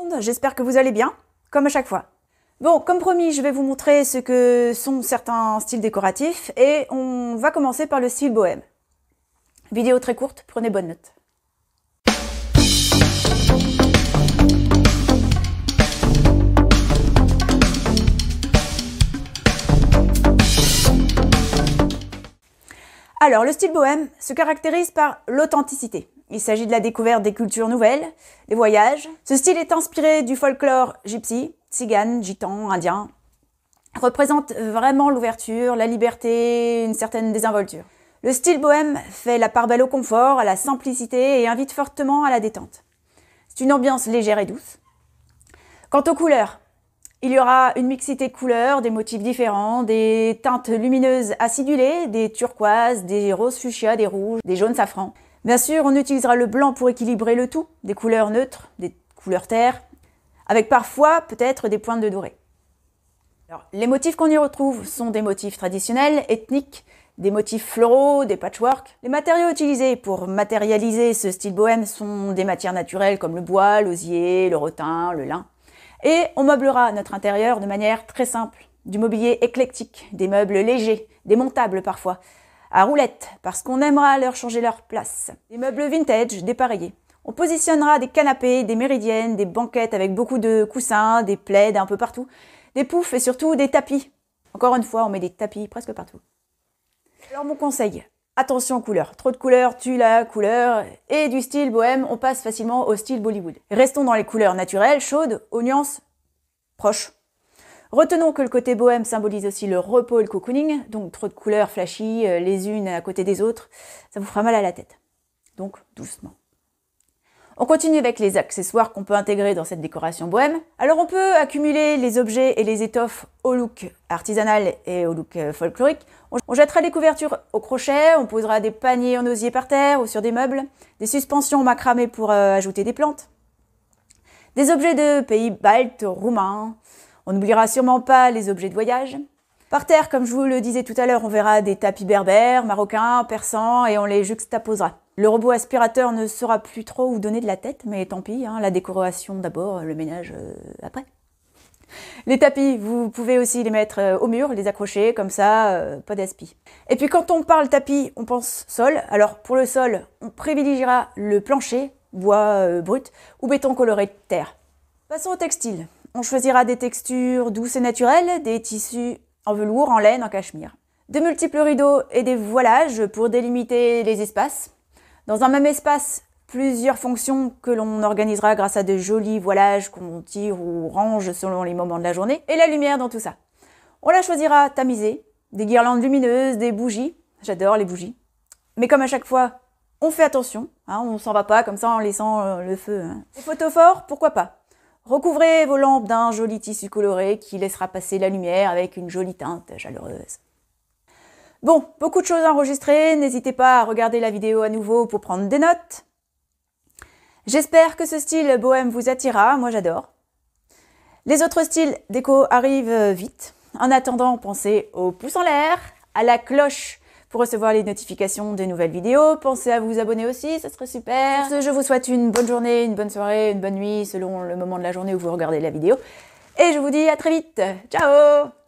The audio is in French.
monde, j'espère que vous allez bien, comme à chaque fois. Bon, comme promis, je vais vous montrer ce que sont certains styles décoratifs et on va commencer par le style bohème. Vidéo très courte, prenez bonne note. Alors, le style bohème se caractérise par l'authenticité. Il s'agit de la découverte des cultures nouvelles, des voyages. Ce style est inspiré du folklore gypsy, tzigane, gitan, indien. Il représente vraiment l'ouverture, la liberté, une certaine désinvolture. Le style bohème fait la part belle au confort, à la simplicité et invite fortement à la détente. C'est une ambiance légère et douce. Quant aux couleurs, il y aura une mixité de couleurs, des motifs différents, des teintes lumineuses acidulées, des turquoises, des roses fuchsia, des rouges, des jaunes safran. Bien sûr, on utilisera le blanc pour équilibrer le tout, des couleurs neutres, des couleurs terre, avec parfois peut-être des pointes de doré. Alors, les motifs qu'on y retrouve sont des motifs traditionnels, ethniques, des motifs floraux, des patchwork. Les matériaux utilisés pour matérialiser ce style bohème sont des matières naturelles comme le bois, l'osier, le rotin, le lin. Et on meublera notre intérieur de manière très simple, du mobilier éclectique, des meubles légers, démontables parfois, à roulettes, parce qu'on aimera leur changer leur place, des meubles vintage, dépareillés. On positionnera des canapés, des méridiennes, des banquettes avec beaucoup de coussins, des plaids un peu partout, des poufs et surtout des tapis. Encore une fois, on met des tapis presque partout. Alors mon conseil, attention aux couleurs. Trop de couleurs tue la couleur. Et du style bohème, on passe facilement au style Bollywood. Restons dans les couleurs naturelles, chaudes, aux nuances proches. Retenons que le côté bohème symbolise aussi le repos et le cocooning. Donc trop de couleurs flashy, les unes à côté des autres, ça vous fera mal à la tête. Donc doucement. On continue avec les accessoires qu'on peut intégrer dans cette décoration bohème. Alors on peut accumuler les objets et les étoffes au look artisanal et au look folklorique. On jettera des couvertures au crochet, on posera des paniers en osier par terre ou sur des meubles, des suspensions macramées pour ajouter des plantes, des objets de pays baltes, roumains. On n'oubliera sûrement pas les objets de voyage. Par terre, comme je vous le disais tout à l'heure, on verra des tapis berbères, marocains, persans et on les juxtaposera. Le robot aspirateur ne saura plus trop où donner de la tête, mais tant pis, hein, la décoration d'abord, le ménage après. Les tapis, vous pouvez aussi les mettre au mur, les accrocher, comme ça, pas d'aspi. Et puis quand on parle tapis, on pense sol. Alors pour le sol, on privilégiera le plancher, bois brut, ou béton coloré de terre. Passons au textile. On choisira des textures douces et naturelles, des tissus en velours, en laine, en cachemire. De multiples rideaux et des voilages pour délimiter les espaces. Dans un même espace, plusieurs fonctions que l'on organisera grâce à de jolis voilages qu'on tire ou range selon les moments de la journée. Et la lumière dans tout ça. On la choisira tamisée, des guirlandes lumineuses, des bougies. J'adore les bougies. Mais comme à chaque fois, on fait attention. Hein, on s'en va pas comme ça en laissant le feu. Hein. Les photophores, pourquoi pas. Recouvrez vos lampes d'un joli tissu coloré qui laissera passer la lumière avec une jolie teinte chaleureuse. Bon, beaucoup de choses enregistrées, n'hésitez pas à regarder la vidéo à nouveau pour prendre des notes. J'espère que ce style bohème vous attirera, moi j'adore. Les autres styles déco arrivent vite. En attendant, pensez au pouce en l'air, à la cloche pour recevoir les notifications des nouvelles vidéos. Pensez à vous abonner aussi, ça serait super. Sur ce, je vous souhaite une bonne journée, une bonne soirée, une bonne nuit selon le moment de la journée où vous regardez la vidéo. Et je vous dis à très vite. Ciao!